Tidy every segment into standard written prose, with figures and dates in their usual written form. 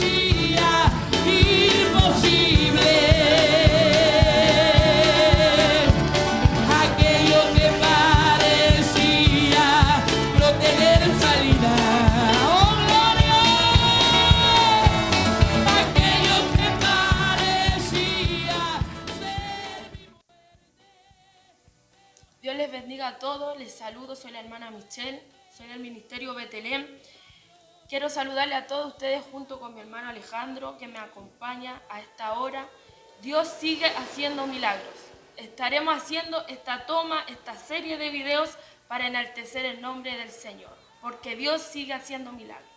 parecía imposible, aquello que parecía no tener salida. ¡Oh, gloria! Aquello que parecía ser mi muerte. Dios les bendiga a todos, les saludo, soy la hermana Michelle, soy del Ministerio Betelén. Quiero saludarle a todos ustedes junto con mi hermano Alejandro, que me acompaña a esta hora. Dios sigue haciendo milagros. Estaremos haciendo esta toma, esta serie de videos para enaltecer el nombre del Señor, porque Dios sigue haciendo milagros.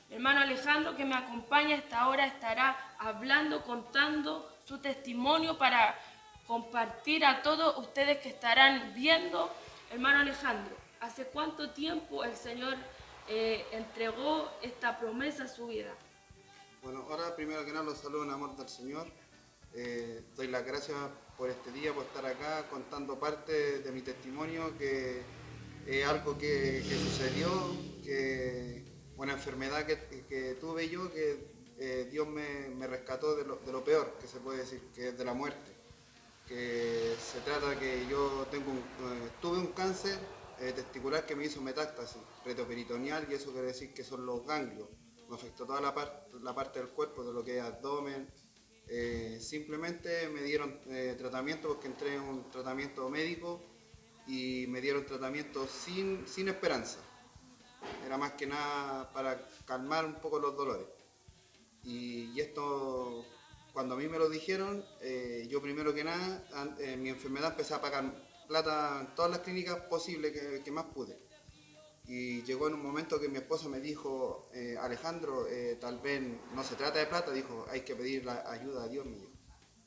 Mi hermano Alejandro, que me acompaña a esta hora, estará hablando, contando su testimonio para compartir a todos ustedes que estarán viendo. Hermano Alejandro, ¿hace cuánto tiempo el Señor entregó esta promesa a su vida? Bueno, ahora primero que nada los saludo en amor del Señor. Doy las gracias por este día, por estar acá contando parte de mi testimonio, que es algo que sucedió, que una enfermedad que tuve yo, que Dios me rescató de lo peor, que se puede decir, que es de la muerte. Que se trata que yo tuve un cáncer testicular que me hizo metástasis retroperitoneal, y eso quiere decir que son los ganglios. Me afectó toda la parte del cuerpo, de lo que es abdomen. Simplemente me dieron tratamiento, porque entré en un tratamiento médico y me dieron tratamiento sin esperanza. Era más que nada para calmar un poco los dolores. Y esto, cuando a mí me lo dijeron, yo primero que nada, mi enfermedad, empecé a pagar plata en todas las clínicas posibles que más pude. Y llegó en un momento que mi esposa me dijo, Alejandro, tal vez no se trata de plata, dijo, hay que pedir la ayuda a Dios, me dijo.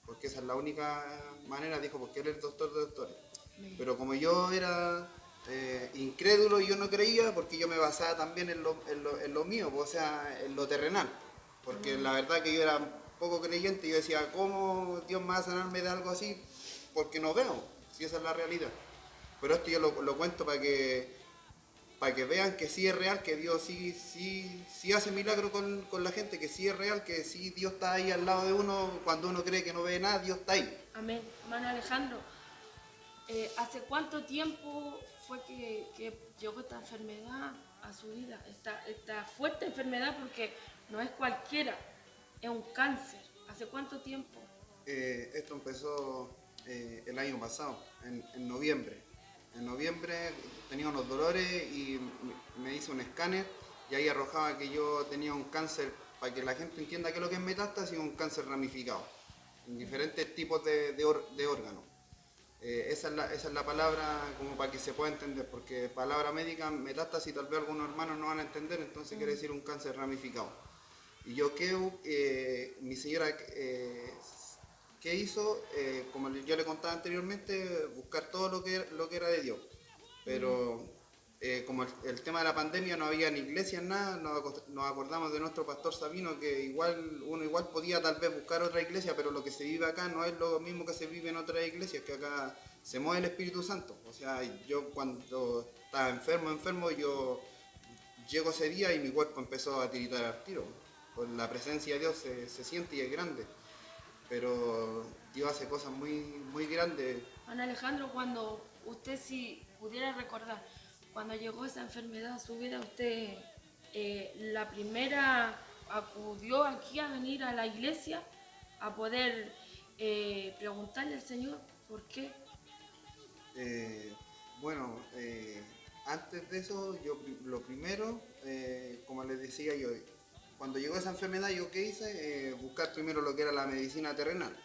Porque esa es la única manera, dijo, porque Él es el doctor de doctores. Pero como yo era incrédulo y yo no creía, porque yo me basaba también en lo mío, o sea, en lo terrenal. Porque la verdad que yo era poco creyente y yo decía, ¿cómo Dios me va a sanarme de algo así? Porque no veo, si esa es la realidad. Pero esto yo lo cuento para que vean que sí es real, que Dios sí hace milagros con la gente, que sí es real, que sí Dios está ahí al lado de uno. Cuando uno cree que no ve nada, Dios está ahí. Amén. Hermano Alejandro, ¿hace cuánto tiempo fue que llegó esta enfermedad a su vida? Esta fuerte enfermedad, porque no es cualquiera, es un cáncer. ¿Hace cuánto tiempo? Esto empezó el año pasado, en noviembre. En noviembre tenía unos dolores y me hice un escáner, y ahí arrojaba que yo tenía un cáncer, para que la gente entienda qué es lo que es metástasis, un cáncer ramificado, en diferentes tipos de órganos. Esa es la palabra, como para que se pueda entender, porque palabra médica, metástasis, tal vez algunos hermanos no van a entender, entonces quiere decir un cáncer ramificado. Y yo mi señora, ¿qué hizo? Como yo le contaba anteriormente, buscar todo lo que era de Dios. Pero como el tema de la pandemia, no había ni iglesias, nada, nos acordamos de nuestro pastor Sabino, que uno igual podía tal vez buscar otra iglesia, pero lo que se vive acá no es lo mismo que se vive en otras iglesias, que acá se mueve el Espíritu Santo. O sea, yo cuando estaba enfermo, yo llego ese día y mi cuerpo empezó a tiritar al tiro. Por la presencia de Dios se siente y es grande. Pero Dios hace cosas muy grandes. Hermano Alejandro, cuando usted, si pudiera recordar, cuando llegó esa enfermedad a su vida, usted la primera acudió aquí a venir a la iglesia a poder preguntarle al Señor por qué. Bueno, antes de eso, yo lo primero, como les decía yo, cuando llegó esa enfermedad, ¿yo qué hice? Buscar primero lo que era la medicina terrenal.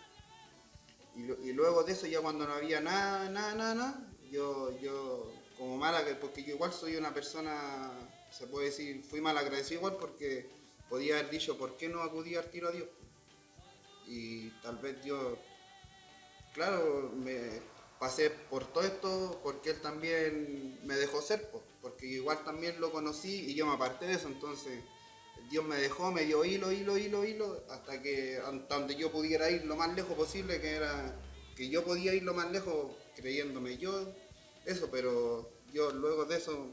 Y luego de eso, ya cuando no había nada, yo como porque yo igual soy una persona, se puede decir, fui mal agradecido igual, porque podía haber dicho, ¿por qué no acudí al tiro a Dios? Y tal vez Dios, claro, me pasé por todo esto porque Él también me dejó ser, porque igual también lo conocí y yo me aparté de eso. Entonces Dios me dejó, me dio hilo, hasta donde yo pudiera ir lo más lejos posible, que yo podía ir lo más lejos creyéndome yo eso. Pero Dios luego de eso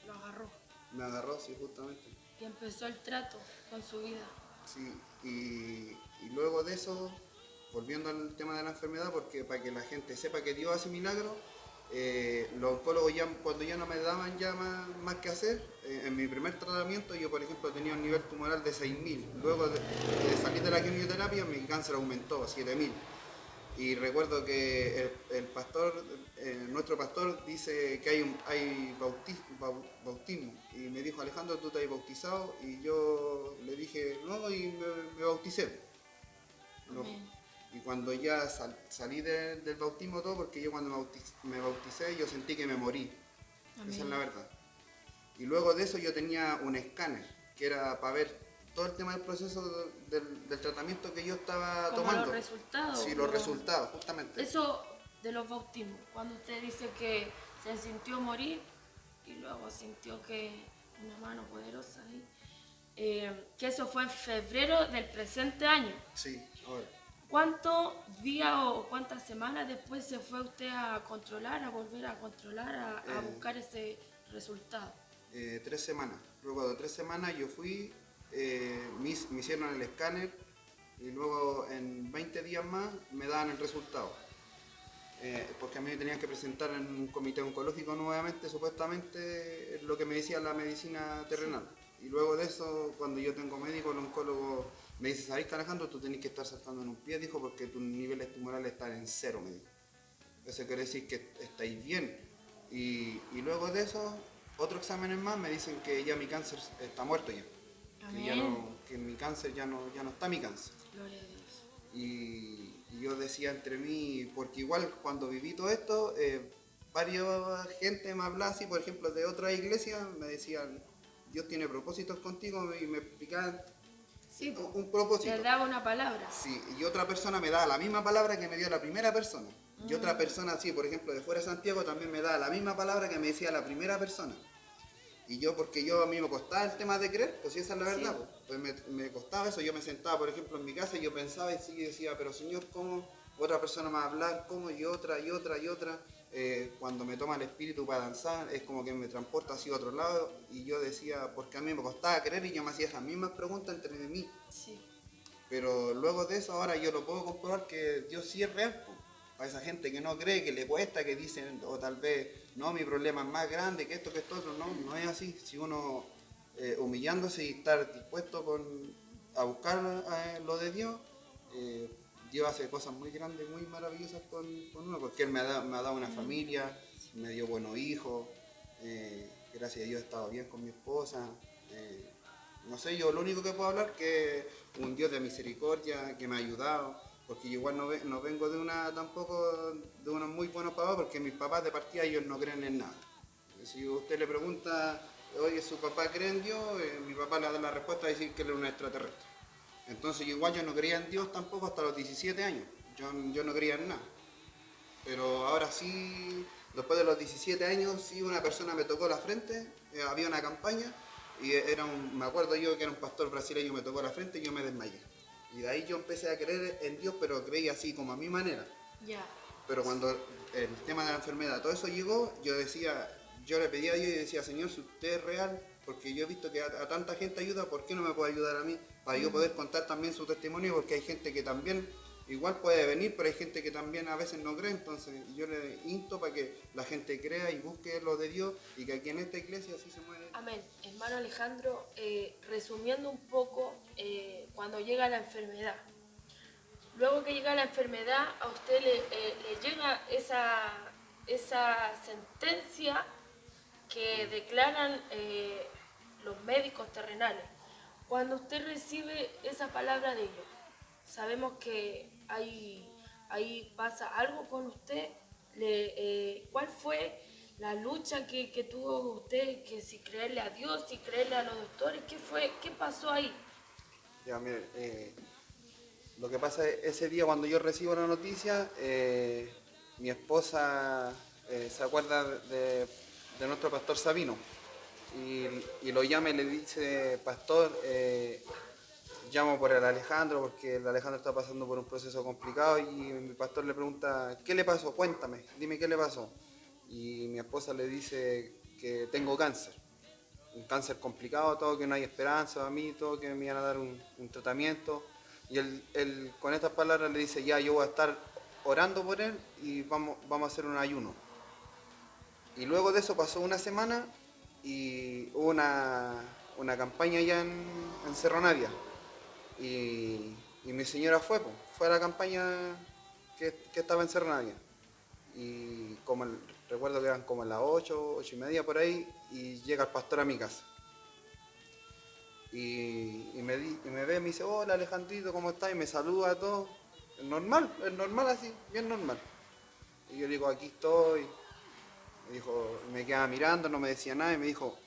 Lo agarró me agarró, sí, justamente. y empezó el trato con su vida. Sí, y luego de eso, volviendo al tema de la enfermedad, porque para que la gente sepa que Dios hace milagros, los oncólogos ya, cuando ya no me daban ya más que hacer, en mi primer tratamiento yo por ejemplo tenía un nivel tumoral de 6.000, luego de salir de la quimioterapia mi cáncer aumentó a 7.000. Y recuerdo que el pastor, nuestro pastor dice que hay bautismo. Y me dijo, Alejandro, ¿tú te has bautizado? Y yo le dije, no, y me bauticé. Lo- Amén. y cuando ya salí del bautismo todo, porque yo cuando me bauticé yo sentí que me morí. Amén. Esa es la verdad. Y luego de eso yo tenía un escáner, que era para ver todo el tema del proceso del tratamiento que yo estaba Como tomando. los resultados. Sí, los resultados, justamente. Eso de los bautismos, cuando usted dice que se sintió morir y luego sintió que una mano poderosa ahí, que eso fue en febrero del presente año. Sí, ahora. ¿Cuántos días o cuántas semanas después se fue usted a controlar, a volver a controlar, a buscar ese resultado? 3 semanas. Luego de 3 semanas yo fui, me hicieron el escáner y luego en 20 días más me daban el resultado. Porque a mí me tenían que presentar en un comité oncológico nuevamente, supuestamente, lo que me decía la medicina terrenal. Sí. Y luego de eso, cuando yo tengo médico, el oncólogo me dice, ¿sabes, Alejandro? Tú tenés que estar saltando en un pie, dijo, porque tus niveles tumorales están en 0, me dijo. Eso quiere decir que estáis bien. Y luego de eso, otros exámenes más me dicen que ya mi cáncer está muerto ya. Que mi cáncer ya no está mi cáncer. Gloria a Dios. Y yo decía entre mí, porque igual cuando viví todo esto, varias gente me hablaba así, por ejemplo, de otra iglesia, me decían, Dios tiene propósitos contigo, y me explicaban Sí, un propósito. le daba una palabra. Sí, y otra persona me daba la misma palabra que me dio la primera persona. Y otra persona, así, por ejemplo, de fuera de Santiago, también me daba la misma palabra que me decía la primera persona. Y yo, porque a mí me costaba el tema de creer, pues sí, esa es la verdad, Sí. pues me costaba eso. Yo me sentaba, por ejemplo, en mi casa y yo pensaba y sí, decía, pero Señor, ¿cómo otra persona me va a hablar? ¿Cómo? Y otra, y otra, y otra. Cuando me toma el espíritu para danzar, es como que me transporta hacia otro lado. Y yo decía, porque a mí me costaba creer y yo me hacía esas mismas preguntas entre mí. Sí. Pero luego de eso, ahora yo lo puedo comprobar que Dios sí es real. Po. A esa gente que no cree, que le cuesta, que dicen, o tal vez, no, mi problema es más grande que esto, otro. No es así. Si uno humillándose y estar dispuesto a buscar lo de Dios, Dios hace cosas muy grandes, muy maravillosas con uno, porque Él me ha dado una familia, me dio buenos hijos, gracias a Dios he estado bien con mi esposa. No sé, yo lo único que puedo hablar es que un Dios de misericordia que me ha ayudado, porque yo igual no vengo tampoco de unos muy buenos papás, porque mis papás de partida ellos no creen en nada. Si usted le pregunta, oye, ¿su papá cree en Dios? Mi papá le da la respuesta a decir que él es un extraterrestre. Entonces igual yo no creía en Dios tampoco hasta los 17 años, yo no creía en nada. Pero ahora sí, después de los 17 años, sí una persona me tocó la frente, había una campaña, y me acuerdo yo que era un pastor brasileño, me tocó la frente y yo me desmayé. Y de ahí yo empecé a creer en Dios, pero creí así como a mi manera. Ya. Pero cuando el tema de la enfermedad, todo eso llegó, yo le pedía a Dios y decía, Señor, si usted es real, porque yo he visto que a tanta gente ayuda, ¿por qué no me puede ayudar a mí? Para yo poder contar también su testimonio, porque hay gente que también igual puede venir, pero hay gente que también a veces no cree, entonces yo le insto para que la gente crea y busque lo de Dios y que aquí en esta iglesia así se mueve. Amén. Hermano Alejandro, resumiendo un poco, cuando llega la enfermedad, luego que llega la enfermedad, a usted le llega esa sentencia que declaran los médicos terrenales. Cuando usted recibe esa palabra de ellos, sabemos que ahí pasa algo con usted. ¿Cuál fue la lucha que tuvo usted? Que si creerle a Dios, si creerle a los doctores, ¿qué pasó ahí? Ya, mire, lo que pasa es ese día cuando yo recibo la noticia, mi esposa se acuerda de nuestro pastor Sabino y lo llama y le dice, pastor, llamo por el Alejandro porque el Alejandro está pasando por un proceso complicado y mi pastor le pregunta, ¿qué le pasó? Cuéntame, dime qué le pasó. Y mi esposa le dice que tengo cáncer. un cáncer complicado, todo que no hay esperanza a mí, todo que me iban a dar un tratamiento. Y él con estas palabras le dice, ya, yo voy a estar orando por él y vamos a hacer un ayuno. Y luego de eso pasó una semana y hubo una campaña allá en Cerro Navia. Y mi señora fue a la campaña que estaba en Cerro Navia. Y recuerdo que eran como las 8:30 por ahí, y llega el pastor a mi casa. Y me ve y me dice, hola Alejandrito, ¿cómo estás? Y me saluda a todos. Es normal así, bien normal. Y yo le digo, aquí estoy. Me dijo, me quedaba mirando, no me decía nada, y me dijo,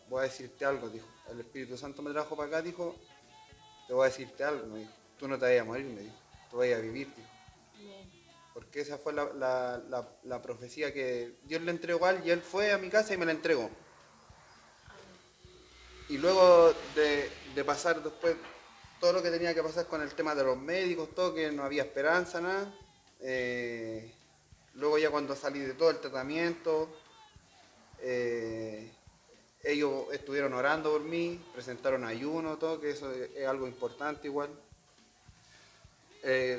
voy a decirte algo, dijo. El Espíritu Santo me trajo para acá, dijo, te voy a decirte algo, me dijo. Tú no te vayas a morir, me dijo, tú vayas a vivir, dijo. Amén. Porque esa fue la profecía que Dios le entregó a él, y él fue a mi casa y me la entregó. Y luego de pasar después todo lo que tenía que pasar con el tema de los médicos, todo, que no había esperanza, nada, luego ya cuando salí de todo el tratamiento, ellos estuvieron orando por mí, presentaron ayuno, todo, que eso es algo importante igual.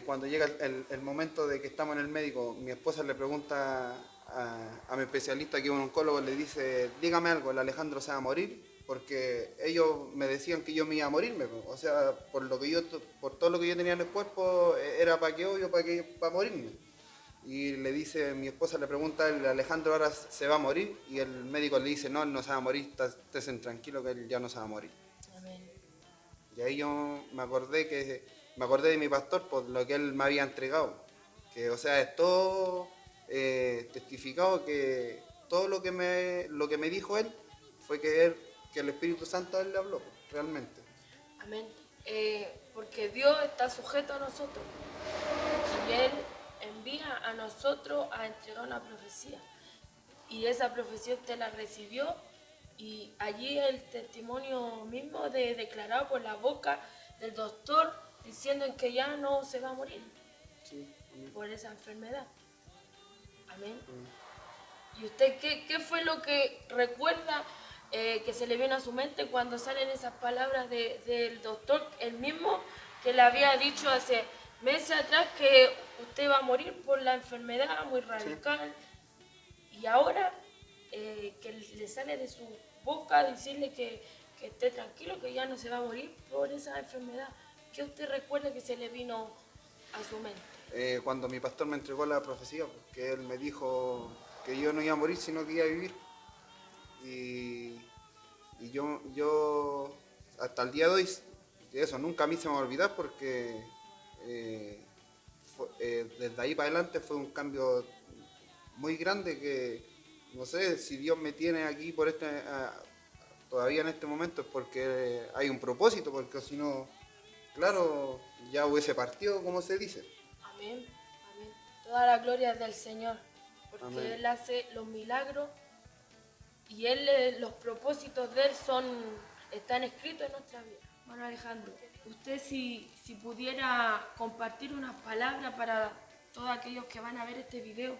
Cuando llega el momento de que estamos en el médico, mi esposa le pregunta a mi especialista, que es un oncólogo, le dice, dígame algo, ¿el Alejandro se va a morir? Porque ellos me decían que yo me iba a morirme, o sea, por todo lo que yo tenía en el cuerpo, era para morirme. Y le dice, mi esposa le pregunta, ¿el Alejandro ahora se va a morir? Y el médico le dice, no, él no se va a morir, estén tranquilo que él ya no se va a morir. Amén. Y ahí yo me acordé de mi pastor por lo que él me había entregado. Que, o sea, es todo testificado, que todo lo que me dijo él fue que el Espíritu Santo a él le habló, realmente. Amén. Porque Dios está sujeto a nosotros y Él envía a nosotros a entregar una profecía. Y esa profecía usted la recibió, y allí el testimonio mismo declarado por la boca del doctor, diciendo que ya no se va a morir Sí, amén. por esa enfermedad. Amén. ¿Y usted qué fue lo que recuerda que se le viene a su mente cuando salen esas palabras del doctor, el mismo que le había dicho hace meses atrás que usted va a morir por la enfermedad muy radical? Sí. Y ahora que le sale de su boca decirle que esté tranquilo, que ya no se va a morir por esa enfermedad. ¿Qué usted recuerda que se le vino a su mente? Cuando mi pastor me entregó la profecía, porque él me dijo que yo no iba a morir, sino que iba a vivir. Y yo hasta el día de hoy, eso nunca a mí se me va a olvidar, porque desde ahí para adelante fue un cambio muy grande, que no sé si Dios me tiene aquí por todavía en este momento, es porque hay un propósito, porque si no, claro, ya hubiese partido, como se dice. Amén, amén. Toda la gloria es del Señor, porque Amén. Él hace los milagros y los propósitos de Él están escritos en nuestra vida. Bueno, Alejandro, usted si pudiera compartir unas palabras para todos aquellos que van a ver este video,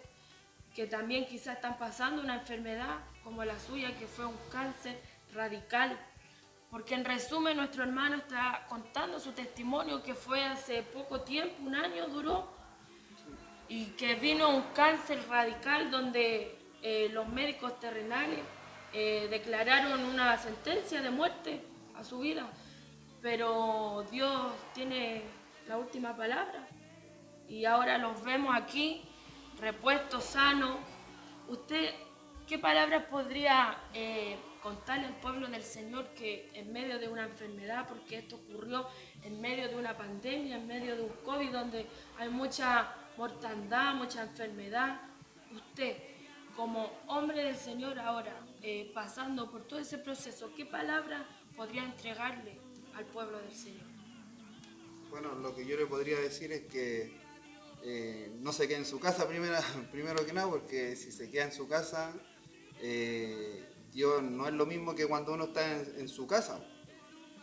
que también quizás están pasando una enfermedad como la suya, que fue un cáncer radical. Porque en resumen nuestro hermano está contando su testimonio, que fue hace poco tiempo, un año duró, y que vino un cáncer radical donde los médicos terrenales declararon una sentencia de muerte a su vida. Pero Dios tiene la última palabra y ahora los vemos aquí, repuestos, sanos. ¿Usted qué palabras podría contarle al pueblo del Señor que en medio de una enfermedad, porque esto ocurrió en medio de una pandemia, en medio de un COVID donde hay mucha mortandad, mucha enfermedad, usted como hombre del Señor ahora, pasando por todo ese proceso, qué palabras podría entregarle al pueblo del Señor? Bueno, lo que yo le podría decir es que no se quede en su casa primero que nada, porque si se queda en su casa, Dios no es lo mismo que cuando uno está en su casa.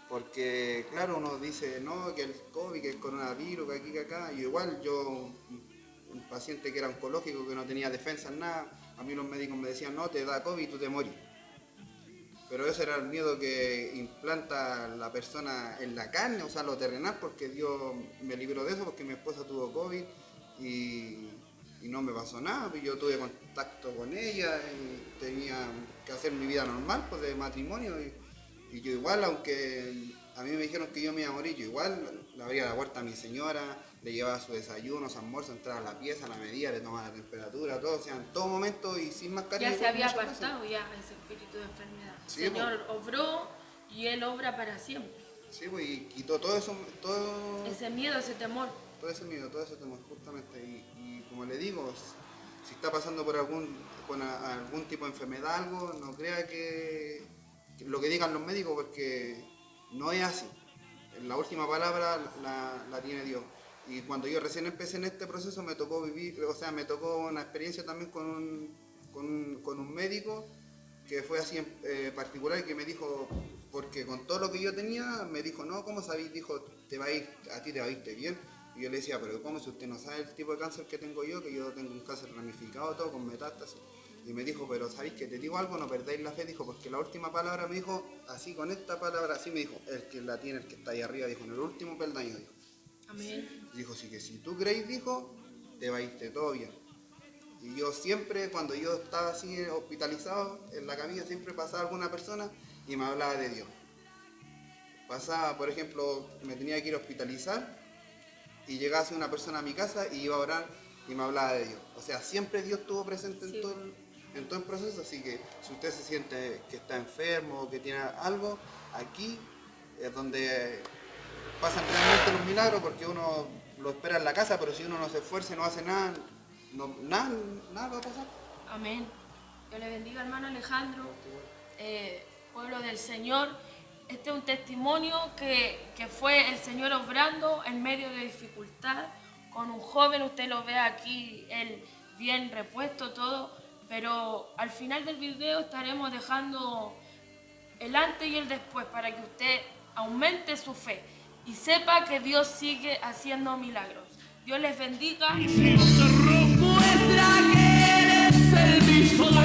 Porque claro, uno dice, no, que el COVID, que el coronavirus, que aquí, que acá. Y igual un paciente que era oncológico, que no tenía defensa en nada, a mí los médicos me decían, no, te da COVID y tú te morís. pero ese era el miedo que implanta la persona en la carne, o sea, lo terrenal, porque Dios me libró de eso, porque mi esposa tuvo COVID y no me pasó nada, pues yo tuve contacto con ella y tenía que hacer mi vida normal, pues de matrimonio, y yo igual, aunque a mí me dijeron que yo me iba a morir, yo igual le abría la puerta a mi señora, le llevaba su desayuno, su almuerzo, entraba a la pieza, la medía, le tomaba la temperatura, todo, o sea, en todo momento y sin mascarilla. Ya se había muchas veces. apartado ya ese espíritu de enfermedad. Sí, El Señor obró y Él obra para siempre. Sí, pues, y quitó todo eso, Ese miedo, ese temor. todo ese miedo, todo ese temor, justamente. Y como le digo, si está pasando por algún tipo de enfermedad, algo, no crea que lo que digan los médicos, porque no es así. La última palabra la tiene Dios. Y cuando yo recién empecé en este proceso me tocó vivir, o sea, me tocó una experiencia también con un médico que fue así particular y que me dijo, porque con todo lo que yo tenía, me dijo, no, ¿cómo sabéis? Dijo, a ti te va a irte bien. Y yo le decía, pero ¿cómo si usted no sabe el tipo de cáncer que tengo yo? Que yo tengo un cáncer ramificado, todo con metástasis. Y me dijo, pero ¿sabéis que te digo algo? No perdáis la fe, dijo, porque la última palabra me dijo, así con esta palabra, así me dijo, el que la tiene, el que está ahí arriba, dijo, en el último peldaño, dijo. Amén. Dijo, sí que si tú creéis, dijo, te va a irte todo bien. Y yo siempre, cuando yo estaba así hospitalizado, en la camilla, siempre pasaba alguna persona y me hablaba de Dios. Pasaba, por ejemplo, me tenía que ir a hospitalizar y llegaba así una persona a mi casa y iba a orar y me hablaba de Dios. O sea, siempre Dios estuvo presente Sí. en todo el proceso, así que si usted se siente que está enfermo o que tiene algo, aquí es donde pasan realmente los milagros, porque uno lo espera en la casa, pero si uno no se esfuerza y no hace nada, nada va a pasar. Amén. Dios le bendiga, hermano Alejandro, pueblo del Señor. Este es un testimonio que fue el Señor obrando en medio de dificultad con un joven. Usted lo ve aquí, él bien repuesto, todo. Pero al final del video estaremos dejando el antes y el después para que usted aumente su fe y sepa que Dios sigue haciendo milagros. Dios les bendiga. Muestra que eres el mismo.